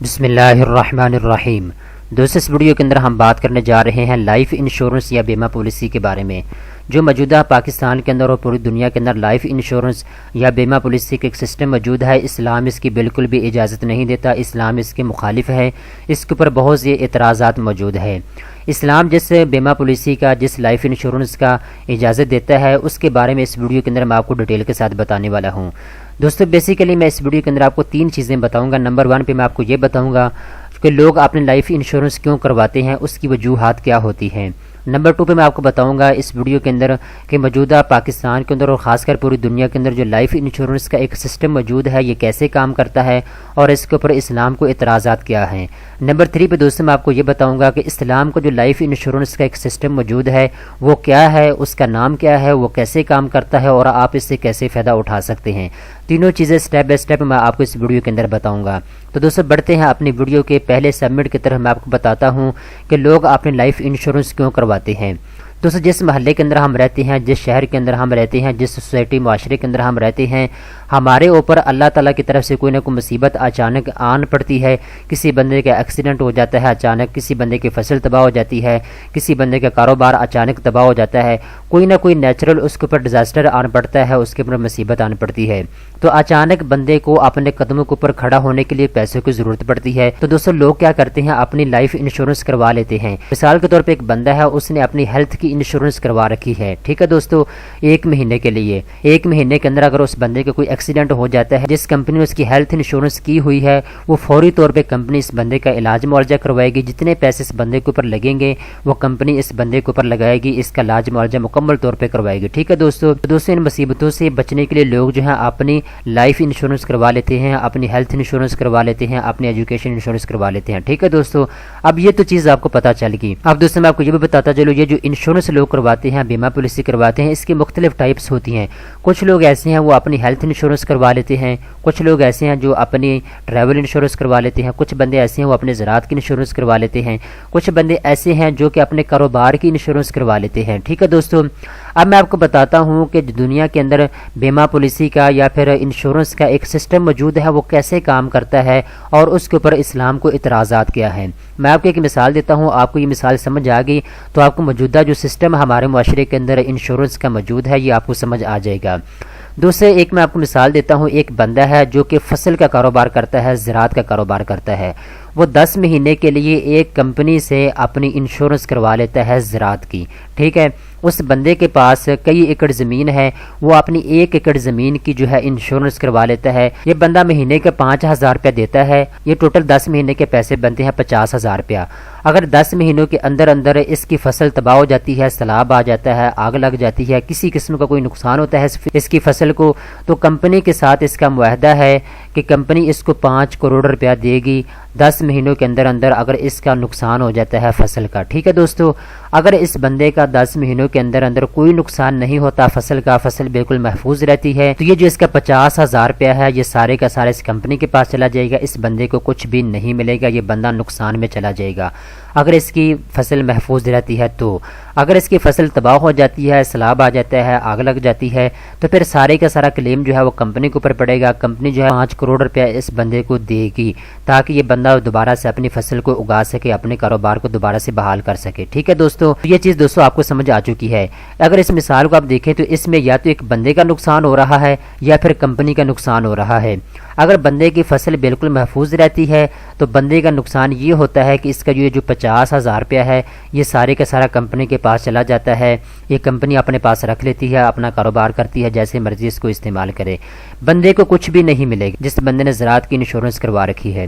بسم اللہ الرحمن الرحیم۔ دوستو اس ویڈیو کے اندر ہم بات کرنے جا رہے ہیں لائف انشورنس یا بیمہ پالیسی کے بارے میں، جو موجودہ پاکستان کے اندر اور پوری دنیا کے اندر لائف انشورنس یا بیمہ پالیسی کا ایک سسٹم موجود ہے۔ اسلام اس کی بالکل بھی اجازت نہیں دیتا، اسلام اس کے مخالف ہے، اس کے اوپر بہت سے اعتراضات موجود ہیں۔ اسلام جس بیمہ پالیسی کا، جس لائف انشورنس کا اجازت دیتا ہے، اس کے بارے میں اس ویڈیو کے اندر میں آپ کو ڈیٹیل کے ساتھ بتانے والا ہوں۔ دوستو بیسیکلی میں اس ویڈیو کے اندر آپ کو 3 چیزیں بتاؤں گا۔ نمبر 1 پہ میں آپ کو یہ بتاؤں گا کہ لوگ اپنے لائف انشورنس کیوں کرواتے ہیں، اس کی وجوہات کیا ہوتی ہیں۔ نمبر 2 پہ میں آپ کو بتاؤں گا اس ویڈیو کے اندر کہ موجودہ پاکستان کے اندر اور خاص کر پوری دنیا کے اندر جو لائف انشورنس کا ایک سسٹم موجود ہے، یہ کیسے کام کرتا ہے اور اس کے اوپر اسلام کو اعتراضات کیا ہیں۔ نمبر 3 پہ دوستوں میں آپ کو یہ بتاؤں گا کہ اسلام کو جو لائف انشورنس کا ایک سسٹم موجود ہے وہ کیا ہے، اس کا نام کیا ہے، وہ کیسے کام کرتا ہے اور آپ اس سے کیسے فائدہ اٹھا سکتے ہیں۔ تینوں چیزیں سٹیپ بائی سٹیپ میں آپ کو اس ویڈیو کے اندر بتاؤں گا۔ تو دوستو بڑھتے ہیں اپنی ویڈیو کے پہلے سبمٹ کی طرف۔ میں آپ کو بتاتا ہوں کہ لوگ اپنے لائف انشورنس کیوں کرواتے ہیں۔ دوستو جس محلے کے اندر ہم رہتے ہیں، جس شہر کے اندر ہم رہتے ہیں، جس سوسائٹی معاشرے کے اندر ہم رہتے ہیں، ہمارے اوپر اللہ تعالیٰ کی طرف سے کوئی نہ کوئی مصیبت اچانک آن پڑتی ہے۔ کسی بندے کا ایکسیڈنٹ ہو جاتا ہے اچانک، کسی بندے کی فصل تباہ ہو جاتی ہے، کسی بندے کا کاروبار اچانک تباہ ہو جاتا ہے، کوئی نہ کوئی نیچرل اس کے اوپر ڈیزاسٹر آن پڑتا ہے، اس کے اوپر مصیبت آن پڑتی ہے۔ تو اچانک بندے کو اپنے قدموں کے اوپر کھڑا ہونے کے لیے پیسوں کی ضرورت پڑتی ہے۔ تو دوستو لوگ کیا کرتے ہیں، اپنی لائف انشورنس کروا لیتے ہیں۔ مثال کے طور پہ ایک بندہ ہے، اس نے اپنی ہیلتھ کی انشورنس کروا رکھی ہے، ٹھیک ہے دوستو، 1 مہینے کے لیے۔ 1 مہینے کے اندر اگر اس بندے کا کوئی ایکسیڈنٹ ہو جاتا ہے، جس کمپنی نے اس کی ہیلتھ انشورنس کی ہوئی ہے، وہ فوری طور پہ کمپنی اس بندے کا علاج معالجہ کروائے گی۔ جتنے پیسے اس بندے کے اوپر لگیں گے وہ کمپنی اس بندے کے اوپر لگائے گی، اس کا علاج معالجہ مکمل طور پہ کروائے گی، ٹھیک ہے دوستو۔ ان مصیبتوں سے بچنے کے لیے لوگ جو ہیں اپنی لائف انشورنس کروا لیتے ہیں، اپنی ہیلتھ انشورنس کروا لیتے ہیں، اپنی ایجوکیشن انشورنس کروا لیتے ہیں، ٹھیک ہے دوستو۔ اب یہ تو چیز آپ کو پتہ چل گئی۔ اب دوستو میں آپ کو یہ بھی بتاتا چلو، یہ جو انشورنس لوگ کرواتے ہیں، بیمہ پالیسی کرواتے ہیں، اس کی مختلف ٹائپس ہوتی ہیں۔ کچھ لوگ ایسے ہیں وہ اپنی ہیلتھ انشورنس کروا لیتے ہیں، کچھ لوگ ایسے ہیں جو اپنی ٹریول انشورنس کروا لیتے ہیں، کچھ بندے ایسے ہیں وہ اپنے زراعت کی انشورنس کروا لیتے ہیں، کچھ بندے ایسے ہیں جو کہ اپنے کاروبار کی انشورنس کروا لیتے ہیں، ٹھیک ہے دوستو۔ اب میں آپ کو بتاتا ہوں کہ دنیا کے اندر بیمہ پالیسی کا یا پھر انشورنس کا ایک سسٹم موجود ہے، وہ کیسے کام کرتا ہے اور اس کے اوپر اسلام کو اعتراضات کیا ہیں۔ میں آپ کو ایک مثال دیتا ہوں، آپ کو یہ مثال سمجھ آ گئی تو آپ کو موجودہ جو سسٹم ہمارے معاشرے کے اندر انشورنس کا موجود ہے یہ آپ کو سمجھ آ جائے گا۔ دوسرے ایک میں آپ کو مثال دیتا ہوں، ایک بندہ ہے جو کہ فصل کا کاروبار کرتا ہے، زراعت کا کاروبار کرتا ہے۔ وہ 10 مہینے کے لیے ایک کمپنی سے اپنی انشورنس کروا لیتا ہے زراعت کی، ٹھیک ہے۔ اس بندے کے پاس کئی ایکڑ زمین ہے، وہ اپنی 1 ایکڑ زمین کی جو ہے انشورنس کروا لیتا ہے۔ یہ بندہ مہینے کا 5000 روپیہ دیتا ہے، یہ ٹوٹل 10 مہینے کے پیسے بنتے ہیں 50,000 روپیہ۔ اگر 10 مہینوں کے اندر اندر اس کی فصل تباہ ہو جاتی ہے، سیلاب آ جاتا ہے، آگ لگ جاتی ہے، کسی قسم کا کوئی نقصان ہوتا ہے اس کی فصل کو، تو کمپنی کے ساتھ اس کا معاہدہ ہے کہ کمپنی اس کو 5 کروڑ روپیہ دے گی 10 مہینوں کے اندر اندر اگر اس کا نقصان ہو جاتا ہے فصل کا، ٹھیک ہے دوستو۔ اگر اس بندے کا 10 مہینوں کے اندر اندر کوئی نقصان نہیں ہوتا فصل کا، فصل بالکل محفوظ رہتی ہے، تو یہ جو اس کا 50,000 روپیہ ہے یہ سارے کا سارا اس کمپنی کے پاس چلا جائے گا، اس بندے کو کچھ بھی نہیں ملے گا، یہ بندہ نقصان میں چلا جائے گا اگر اس کی فصل محفوظ رہتی ہے تو۔ اگر اس کی فصل تباہ ہو جاتی ہے، سیلاب آ جاتا ہے، آگ لگ جاتی ہے، تو پھر سارے کا سارا کلیم جو ہے وہ کمپنی کے اوپر پڑے گا۔ کمپنی جو ہے 5 کروڑ روپیہ اس بندے کو دے گی تاکہ یہ بندہ دوبارہ سے اپنی فصل کو اگا سکے، اپنے کاروبار کو دوبارہ سے بحال کر سکے، ٹھیک ہے دوستو۔ یہ چیز دوستو آپ کو سمجھ آ چکی ہے۔ اگر اس مثال کو آپ دیکھیں تو اس میں یا تو ایک بندے کا نقصان ہو رہا ہے یا پھر کمپنی کا نقصان ہو رہا ہے۔ اگر بندے کی فصل بالکل محفوظ رہتی ہے تو بندے کا نقصان یہ ہوتا ہے کہ اس کا جو 50,000 روپیہ ہے یہ سارے کا سارا کمپنی کے پاس چلا جاتا ہے، یہ کمپنی اپنے پاس رکھ لیتی ہے، اپنا کاروبار کرتی ہے، جیسے مرضی اس کو استعمال کرے، بندے کو کچھ بھی نہیں ملے گا جس بندے نے زراعت کی انشورنس کروا رکھی ہے۔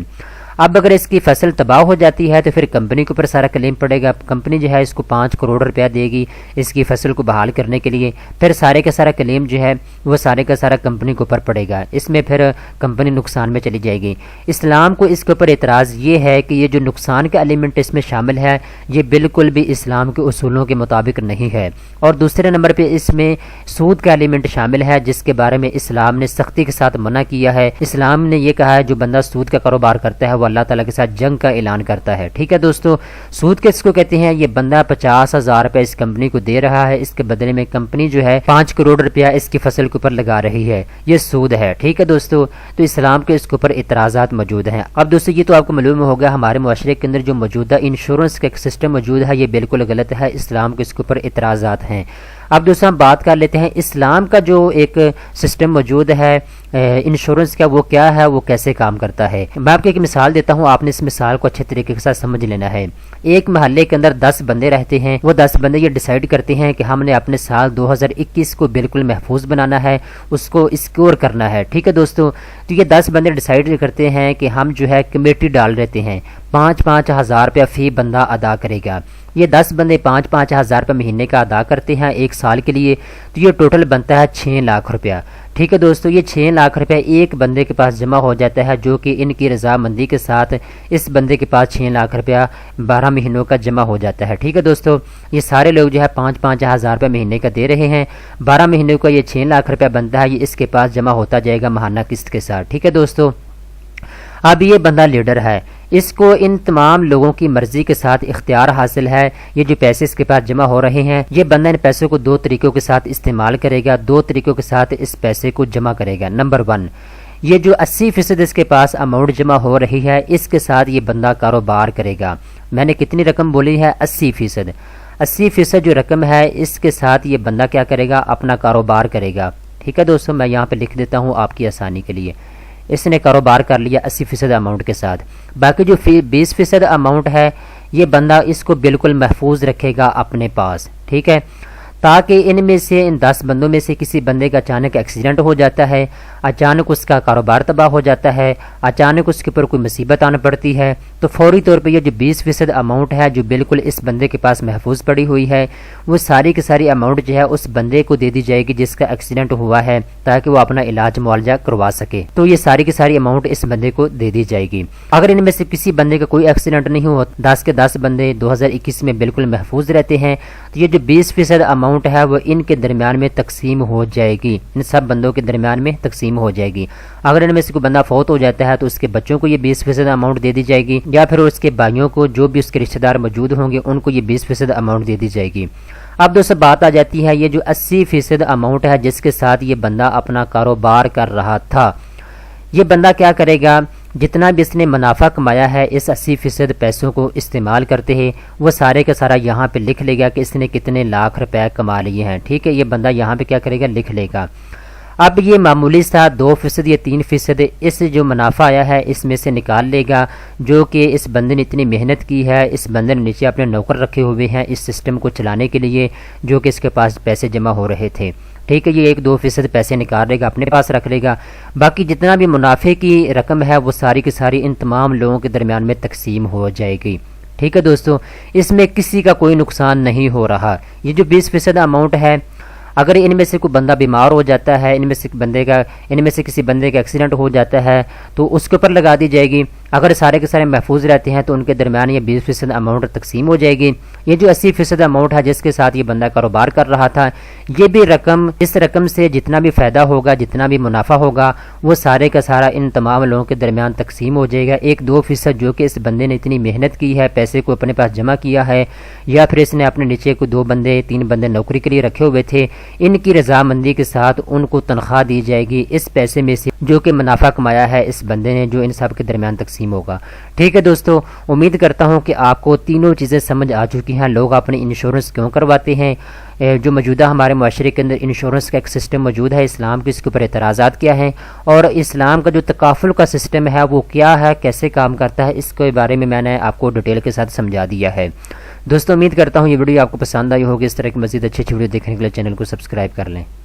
اب اگر اس کی فصل تباہ ہو جاتی ہے تو پھر کمپنی کے اوپر سارا کلیم پڑے گا، کمپنی جو ہے اس کو 5 کروڑ روپیہ دے گی اس کی فصل کو بحال کرنے کے لیے، پھر سارے کا سارا کلیم جو ہے وہ سارے کا سارا کمپنی کے اوپر پڑے گا، اس میں پھر کمپنی نقصان میں چلی جائے گی۔ اسلام کو اس کے اوپر اعتراض یہ ہے کہ یہ جو نقصان کا ایلیمنٹ اس میں شامل ہے یہ بالکل بھی اسلام کے اصولوں کے مطابق نہیں ہے، اور دوسرے نمبر پہ اس میں سود کا ایلیمنٹ شامل ہے جس کے بارے میں اسلام نے سختی کے ساتھ منع کیا ہے۔ اسلام نے یہ کہا ہے جو بندہ سود کا کاروبار کرتا ہے وہ اللہ تعالیٰ کے ساتھ جنگ کا اعلان کرتا ہے۔ ٹھیک ہے دوستو، سود کس کو کہتے ہیں؟ یہ بندہ 50,000 روپے اس کمپنی کو دے رہا ہے، اس کے بدلے میں کمپنی جو ہے 5 کروڑ روپیہ اس کی فصل کے اوپر لگا رہی ہے، یہ سود ہے۔ ٹھیک ہے دوستو، تو اسلام کے اس کے اوپر اعتراضات موجود ہیں۔ اب دوستو یہ تو آپ کو معلوم ہوگا ہمارے معاشرے کے اندر جو موجودہ انشورنس کا ایک سسٹم موجود ہے یہ بالکل غلط ہے، اسلام کے اس کے اوپر اعتراضات ہیں۔ اب دوستو ہم بات کر لیتے ہیں اسلام کا جو ایک سسٹم موجود ہے انشورنس کا، وہ کیا ہے، وہ کیسے کام کرتا ہے۔ میں آپ کو ایک مثال دیتا ہوں، آپ نے اس مثال کو اچھے طریقے کے ساتھ سمجھ لینا ہے۔ ایک محلے کے اندر 10 بندے رہتے ہیں، وہ 10 بندے یہ ڈیسائیڈ کرتے ہیں کہ ہم نے اپنے سال 2021 کو بالکل محفوظ بنانا ہے، اس کو اسکور کرنا ہے۔ ٹھیک ہے دوستو، تو یہ 10 بندے ڈیسائیڈ کرتے ہیں کہ ہم جو ہے کمیٹی ڈال دیتے ہیں، 5-5 ہزار روپیہ فی بندہ ادا کرے گا۔ یہ 10 بندے 5-5 ہزار روپے مہینے کا ادا کرتے ہیں ایک سال کے لیے، تو یہ ٹوٹل بنتا ہے 6 لاکھ روپیہ۔ ٹھیک ہے دوستو، یہ 6 لاکھ روپے ایک بندے کے پاس جمع ہو جاتا ہے، جو کہ ان کی رضامندی کے ساتھ اس بندے کے پاس 6 لاکھ روپیہ 12 مہینوں کا جمع ہو جاتا ہے۔ ٹھیک ہے دوستو، یہ سارے لوگ جو ہے 5-5 ہزار روپے مہینے کا دے رہے ہیں، 12 مہینوں کا یہ 6 لاکھ روپیہ بنتا ہے، یہ اس کے پاس جمع ہوتا جائے گا ماہانہ قسط کے ساتھ۔ ٹھیک ہے دوستو، اب یہ بندہ لیڈر ہے، اس کو ان تمام لوگوں کی مرضی کے ساتھ اختیار حاصل ہے، یہ جو پیسے اس کے پاس جمع ہو رہے ہیں یہ بندہ ان پیسوں کو 2 طریقوں کے ساتھ استعمال کرے گا، 2 طریقوں کے ساتھ اس پیسے کو جمع کرے گا۔ نمبر 1، یہ جو 80% اس کے پاس اماؤنٹ جمع ہو رہی ہے اس کے ساتھ یہ بندہ کاروبار کرے گا۔ میں نے کتنی رقم بولی ہے؟ 80%۔ 80% جو رقم ہے اس کے ساتھ یہ بندہ کیا کرے گا؟ اپنا کاروبار کرے گا۔ ٹھیک ہے دوستو، میں یہاں پہ لکھ دیتا ہوں آپ کی آسانی کے لیے۔ اس نے کاروبار کر لیا 80% اماؤنٹ کے ساتھ، باقی جو 20% اماؤنٹ ہے یہ بندہ اس کو بالکل محفوظ رکھے گا اپنے پاس۔ ٹھیک ہے، تاکہ ان میں سے ان 10 بندوں میں سے کسی بندے کا اچانک ایکسیڈنٹ ہو جاتا ہے، اچانک اس کا کاروبار تباہ ہو جاتا ہے، اچانک اس کے اوپر کوئی مصیبت آنا پڑتی ہے، تو فوری طور پہ یہ جو 20% اماؤنٹ ہے جو بالکل اس بندے کے پاس محفوظ پڑی ہوئی ہے وہ ساری کی ساری اماؤنٹ جو ہے اس بندے کو دے دی جائے گی جس کا ایکسیڈنٹ ہوا ہے، تاکہ وہ اپنا علاج معالجہ کروا سکے۔ تو یہ ساری کی ساری اماؤنٹ اس بندے کو دے دی جائے گی۔ اگر ان میں سے کسی بندے کا کوئی ایکسیڈنٹ نہیں ہوا، 10 کے 10 بندے 2021 میں بالکل محفوظ رہتے ہیں، تو یہ جو 20% اماؤنٹ ہے وہ ان کے درمیان میں تقسیم ہو جائے گی، ان سب بندوں کے درمیان میں تقسیم ہو جائے گی۔ اگر ان میں سے کوئی بندہ فوت ہو جاتا ہے تو اس کے بچوں کو یہ 20% اماؤنٹ دے دی جائے گی، یا پھر اس کے بھائیوں کو، جو بھی اس کے رشتہ دار موجود ہوں گے ان کو یہ 20% اماؤنٹ دے دی جائے گی۔ اب دوستو بات آ جاتی ہے یہ جو 80% اماؤنٹ ہے جس کے ساتھ یہ بندہ اپنا کاروبار کر رہا تھا، یہ بندہ کیا کرے گا؟ جتنا بھی اس نے منافع کمایا ہے اس 80% پیسوں کو استعمال کرتے ہیں وہ سارے کا سارا یہاں پہ لکھ لے گا کہ اس نے کتنے لاکھ روپے کما لیے ہیں۔ ٹھیک ہے، یہ بندہ یہاں پہ کیا کرے گا؟ لکھ لے گا۔ اب یہ معمولی سا 2% یا 3% اس جو منافع آیا ہے اس میں سے نکال لے گا، جو کہ اس بندے نے اتنی محنت کی ہے، اس بندے نے نیچے اپنے نوکر رکھے ہوئے ہیں اس سسٹم کو چلانے کے لیے، جو کہ اس کے پاس پیسے جمع ہو رہے تھے۔ ٹھیک ہے، یہ 1-2% پیسے نکال لے گا، اپنے پاس رکھ لے گا، باقی جتنا بھی منافع کی رقم ہے وہ ساری کی ساری ان تمام لوگوں کے درمیان میں تقسیم ہو جائے گی۔ ٹھیک ہے دوستو، اس میں کسی کا کوئی نقصان نہیں ہو رہا۔ یہ جو 20% اماؤنٹ ہے، اگر ان میں سے کوئی بندہ بیمار ہو جاتا ہے، ان میں سے کسی بندے کا ایکسیڈنٹ ہو جاتا ہے تو اس کے اوپر لگا دی جائے گی۔ اگر سارے کے سارے محفوظ رہتے ہیں تو ان کے درمیان یہ 20% اماؤنٹ تقسیم ہو جائے گی۔ یہ جو 80% اماؤنٹ ہے جس کے ساتھ یہ بندہ کاروبار کر رہا تھا، یہ بھی رقم، اس رقم سے جتنا بھی فائدہ ہوگا، جتنا بھی منافع ہوگا وہ سارے کا سارا ان تمام لوگوں کے درمیان تقسیم ہو جائے گا۔ 1-2% جو کہ اس بندے نے اتنی محنت کی ہے، پیسے کو اپنے پاس جمع کیا ہے، یا پھر اس نے اپنے نیچے کو 2 بندے 3 بندے نوکری کے لیے رکھے ہوئے تھے، ان کی رضامندی کے ساتھ ان کو تنخواہ دی جائے گی اس پیسے میں سے جو کہ منافع کمایا ہے اس بندے نے، جو ان سب کے درمیان تقسیم ہوگا۔ ٹھیک ہے دوستو، امید کرتا ہوں کہ آپ کو تینوں چیزیں سمجھ آ چکی ہیں، لوگ اپنے انشورنس کیوں کرواتے ہیں، جو موجودہ ہمارے معاشرے کے اندر انشورنس کا ایک سسٹم موجود ہے، اسلام کے اس کے اوپر اعتراضات کیا ہیں، اور اسلام کا جو تکافل کا سسٹم ہے وہ کیا ہے، کیسے کام کرتا ہے، اس کے بارے میں نے آپ کو ڈیٹیل کے ساتھ سمجھا دیا ہے۔ دوستو امید کرتا ہوں یہ ویڈیو آپ کو پسند آئی ہوگی، اس طرح کی مزید اچھی ویڈیو دیکھنے کے لیے چینل کو سبسکرائب کر لیں۔